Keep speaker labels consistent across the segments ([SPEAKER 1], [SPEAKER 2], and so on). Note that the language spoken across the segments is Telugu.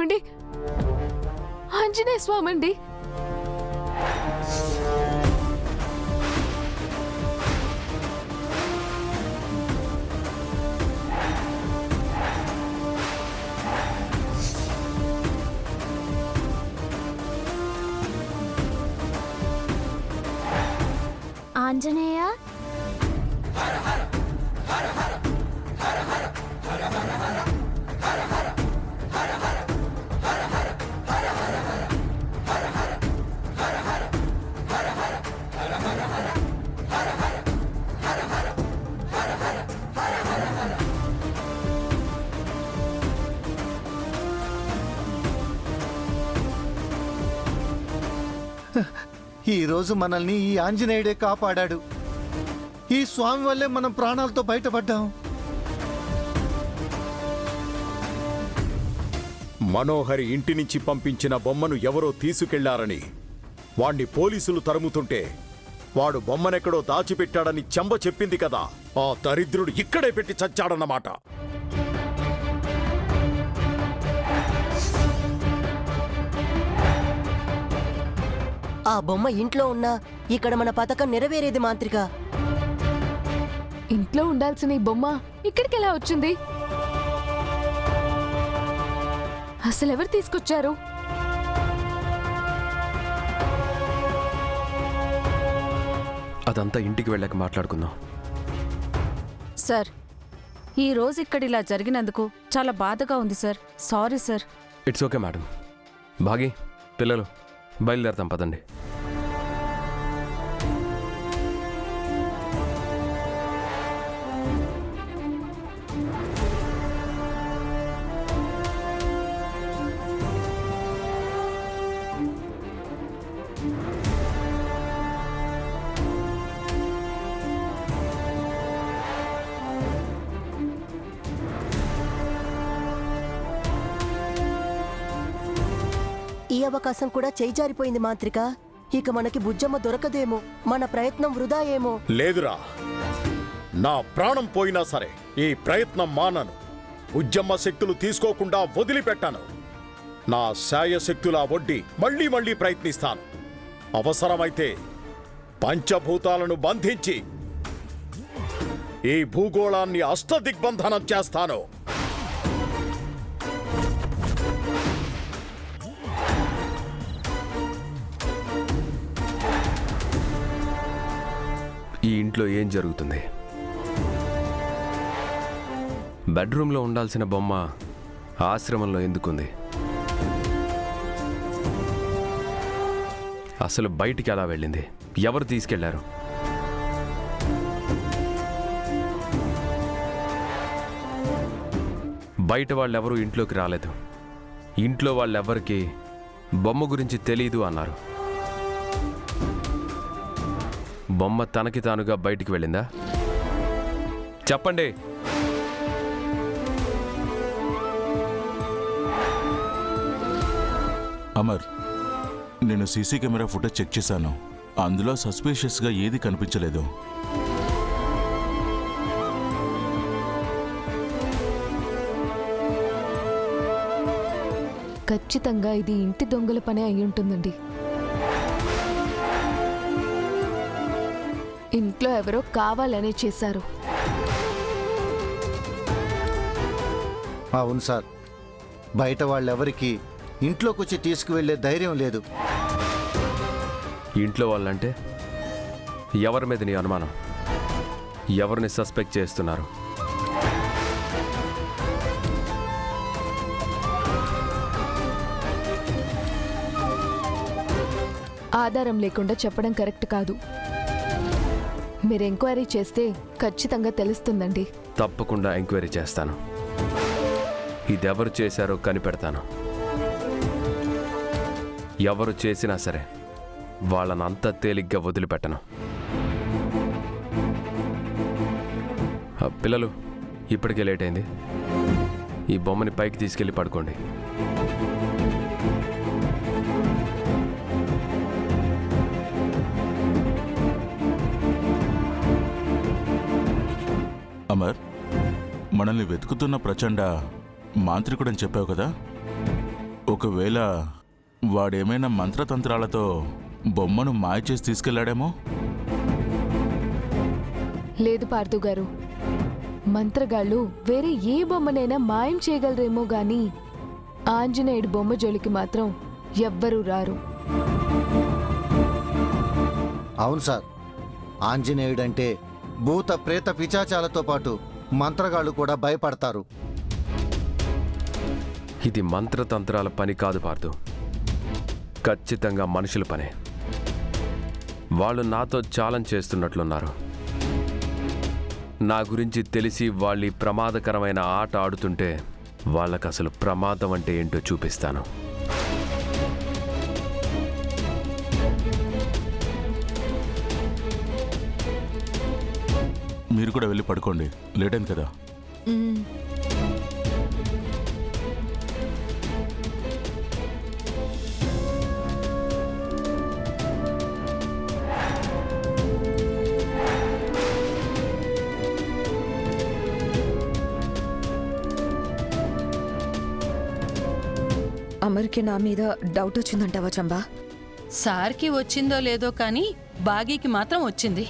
[SPEAKER 1] చూడండి, ఆంజనేయ స్వామి అండి.
[SPEAKER 2] ఆంజనేయ,
[SPEAKER 3] ఈరోజు మనల్ని ఈ ఆంజనేయుడే కాపాడాడు. ఈ స్వామి వల్లే మనం ప్రాణాలతో బయటపడ్డాం.
[SPEAKER 4] మనోహరి ఇంటి నుంచి పంపించిన బొమ్మను ఎవరో తీసుకెళ్లారని వాణ్ణి పోలీసులు తరుముతుంటే వాడు బొమ్మనెక్కడో దాచిపెట్టాడని చెంబ చెప్పింది కదా. ఆ దరిద్రుడు ఇక్కడే పెట్టి చచ్చాడన్నమాట.
[SPEAKER 5] ఆ బొమ్మ ఇంట్లో ఉన్నా ఇక్కడ మన పథకం నెరవేరేది మాంత్రిక.
[SPEAKER 1] ఇంట్లో ఉండాల్సిన ఈ బొమ్మ ఇక్కడికి ఎలా వచ్చింది? అసలు ఎవరు తీసుకొచ్చారు?
[SPEAKER 6] అదంతా ఇంటికి వెళ్ళాక మాట్లాడుకుందాం.
[SPEAKER 7] సార్, ఈ రోజు ఇక్కడ ఇలా జరిగినందుకు చాలా బాధగా ఉంది sir. Sorry sir.
[SPEAKER 6] It's okay madam. Baaghi, పిల్లలు బయలుదేరతాం పదండి.
[SPEAKER 5] ఈ అవకాశం కూడా చేజారిపోయింది మాంత్రిక. ఇక మనకి బుజ్జమ్మ దొరకదేమో. మన ప్రయత్నం వృధా ఏమో.
[SPEAKER 4] లేదురా, నా ప్రాణం పోయినా సరే ఈ ప్రయత్నం మానను. ఉజ్జమ్మ శక్తులు తీసుకోకుండా వదిలిపెట్టాను. నా శాయశక్తులా వడ్డీ మళ్ళీ మళ్ళీ ప్రయత్నిస్తాను. అవసరమైతే పంచభూతాలను బంధించి ఈ భూగోళాన్ని అష్టదిగ్బంధనం చేస్తాను.
[SPEAKER 6] ఈ ఇంట్లో ఏం జరుగుతుంది? బెడ్రూమ్లో ఉండాల్సిన బొమ్మ ఆశ్రమంలో ఎందుకుంది? అసలు బయటికి ఎలా వెళ్ళింది? ఎవరు తీసుకెళ్లారు? బయట వాళ్ళెవరూ ఇంట్లోకి రాలేదు. ఇంట్లో వాళ్ళెవ్వరికి బొమ్మ గురించి తెలీదు అన్నారు. బొమ్మ తనకి తానుగా బయటికి వెళ్ళిందా? చెప్పండి.
[SPEAKER 8] అమర్, నేను సీసీ కెమెరా ఫుటేజ్ చెక్ చేశాను. అందులో సస్పీషియస్గా ఏది కనిపించలేదు.
[SPEAKER 1] ఖచ్చితంగా ఇది ఇంటి దొంగల పనే అయి ఉంటుందండి. ఇంట్లో ఎవరో కావాలనే చేశారు.
[SPEAKER 3] అవును సార్, బయట వాళ్ళెవరికి ఇంట్లోకి వచ్చి తీసుకువెళ్లే ధైర్యం లేదు.
[SPEAKER 6] ఇంట్లో వాళ్ళంటే ఎవరి మీద నీ అనుమానం? ఎవరిని సస్పెక్ట్ చేస్తున్నారు?
[SPEAKER 1] ఆధారం లేకుండా చెప్పడం కరెక్ట్ కాదు. మీరు ఎంక్వైరీ చేస్తే ఖచ్చితంగా తెలుస్తుందండి.
[SPEAKER 6] తప్పకుండా ఎంక్వైరీ చేస్తాను. ఇదెవరు చేశారో కనిపెడతాను. ఎవరు చేసినా సరే వాళ్ళని అంత తేలిగ్గా వదిలిపెట్టను. పిల్లలు, ఇప్పటికే లేట్ అయింది. ఈ బొమ్మని పైకి తీసుకెళ్ళి పడుకోండి.
[SPEAKER 8] అమర్, మనల్ని వెతుకుతున్న ప్రచండ మాంత్రికుడని చెప్పావు కదా. ఒకవేళ వాడేమైనా మంత్రతంత్రాలతో బొమ్మను మాయ చేసి తీసుకెళ్లాడేమో.
[SPEAKER 1] లేదు పార్థు గారు, మంత్రగాళ్ళు వేరే ఏ బొమ్మనైనా మాయం చేయగలరేమో గాని ఆంజనేయుడి బొమ్మ జోలికి మాత్రం ఎవ్వరూ రారు.
[SPEAKER 3] అవును సార్, ఆంజనేయుడంటే భూత ప్రేత పిశాచాలతో పాటు మంత్రగాళ్ళు కూడా భయపడతారు.
[SPEAKER 6] ఇది మంత్రతంత్రాల పని కాదు పార్థు, ఖచ్చితంగా మనుషుల పనే. వాళ్ళు నాతో ఛాలెంజ్ చేస్తున్నట్లున్నారు. నా గురించి తెలిసి వాళ్ళు ఈ ప్రమాదకరమైన ఆట ఆడుతుంటే వాళ్ళకు అసలు ప్రమాదం అంటే ఏంటో చూపిస్తాను.
[SPEAKER 8] మీరు కూడా వెళ్ళి పడుకోండి, లేట్ అయింది కదా.
[SPEAKER 9] అమర్కి నా మీద డౌట్ వచ్చిందంటావా చంబా?
[SPEAKER 10] సార్కి వచ్చిందో లేదో కానీ బాగీకి మాత్రం వచ్చింది.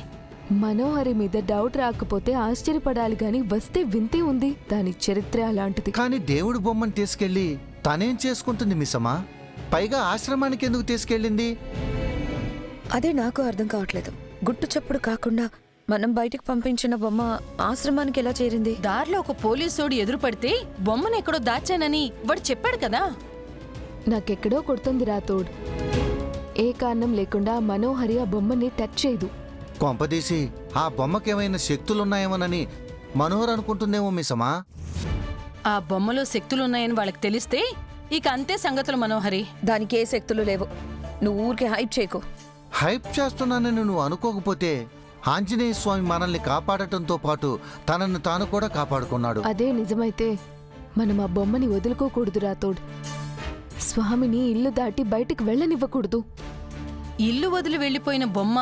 [SPEAKER 1] మనోహరి మీద డౌట్ రాకపోతే ఆశ్చర్యపడాలి గాని వస్తే వింతే ఉంది. దాని చరిత్ర అలాంటిది.
[SPEAKER 3] కానీ దేవుడి బొమ్మను తీసుకెళ్లి తనేం చేసుకుంటుంది మిస్సమ్మా? పైగా ఆశ్రమానికి ఎందుకు తీసుకెళ్ళింది?
[SPEAKER 9] అదే నాకు అర్థం కావట్లేదు. గుట్టు చప్పుడు కాకుండా మనం బయటికి పంపించిన బొమ్మ ఆశ్రమానికి ఎలా చేరింది?
[SPEAKER 10] దారిలో ఒక పోలీసోడు ఎదురుపడితే బొమ్మను ఎక్కడో దాచానని వాడు చెప్పాడు కదా.
[SPEAKER 1] నాకెక్కడో కొడుతుంది రాతోడ్. ఏ కారణం లేకుండా మనోహరి ఆ బొమ్మని టచ్ చేయదు.
[SPEAKER 3] కొంపదీసి ఆ బొమ్మకేమైనా శక్తులున్నాయేమోనని మనోహర్ అనుకుంటుందేమో మిస్సమ్మా.
[SPEAKER 10] ఆ బొమ్మలో శక్తులున్నాయని వాళ్ళకి తెలిస్తే ఇక అంతే సంగతులు మనోహరి.
[SPEAKER 9] దానికి ఏ శక్తులు లేవు. నువ్వు ఊరికే హైప్ చేయకు.
[SPEAKER 3] హైప్ చేస్తున్నానని నువ్వు అనుకోకపోతే ఆంజనేయ స్వామి మనల్ని కాపాడటంతో పాటు తనను తాను కూడా కాపాడుకున్నాడు.
[SPEAKER 1] అదే నిజమైతే మనం ఆ బొమ్మని వదులుకోకూడదు రాతోడ్. స్వామిని ఇల్లు దాటి బయటికి వెళ్ళనివ్వకూడదు.
[SPEAKER 10] ఇల్లు వదిలి వెళ్లిపోయిన బొమ్మ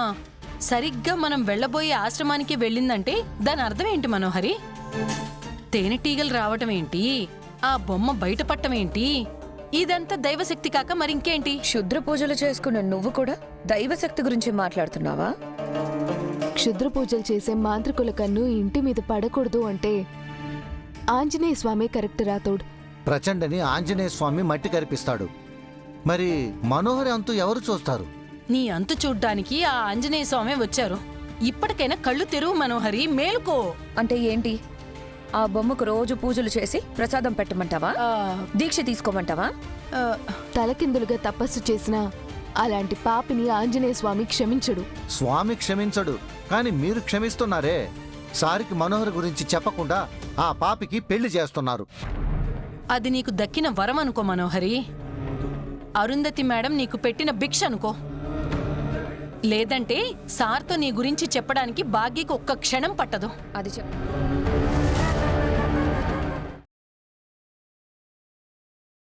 [SPEAKER 10] సరిగ్గా మనం వెళ్లబోయే ఆశ్రమానికి వెళ్ళిందంటే దాని అర్థం ఏంటి మనోహరి? తేనెటీగలు రావటం ఏంటి, ఆ బొమ్మ బయటపడటం ఏంటి, ఇదంతా దైవశక్తి కాక మరింకేంటి?
[SPEAKER 9] క్షుద్ర పూజలు చేసుకున్న నువ్వు కూడా దైవశక్తి గురించి మాట్లాడుతున్నావా?
[SPEAKER 1] క్షుద్ర పూజలు చేసే మాంత్రికుల కన్ను ఇంటి మీద పడకూడదు అంటే ఆంజనేయ స్వామి కరెక్ట్ రాతోడ్.
[SPEAKER 3] ప్రచండని ఆంజనేయ స్వామి మట్టి కరిపిస్తాడు. మరి మనోహరి అంతు ఎవరు చూస్తారు?
[SPEAKER 10] నీ అంతు చూడ్డానికి ఆ ఆంజనేయ స్వామి వచ్చారు. ఇప్పటికైనా కళ్ళు తెరువు మనోహరి, మేలుకో.
[SPEAKER 9] అంటే ఏంటి? ఆ బొమ్మకు రోజు పూజలు చేసి ప్రసాదం పెట్టమంటావా? దీక్ష తీసుకోమంటావా?
[SPEAKER 1] తలకిందులుగా తపస్సు చేసినా అలాంటి పాపిని ఆంజనేయ స్వామి క్షమించడు.
[SPEAKER 3] స్వామి క్షమించడు, కానీ మీరు క్షమిస్తున్నారే. సారికి మనోహర్ గురించి చెప్పకుండా ఆ పాపికి పెళ్లి చేస్తున్నారు.
[SPEAKER 10] అది నీకు దక్కిన వరం అనుకో మనోహరి. అరుంధతి మేడం నీకు పెట్టిన భిక్ష అనుకో. లేదంటే సార్తో నీ గురించి చెప్పడానికి భాగ్యకి ఒక్క క్షణం పట్టదు.
[SPEAKER 9] అది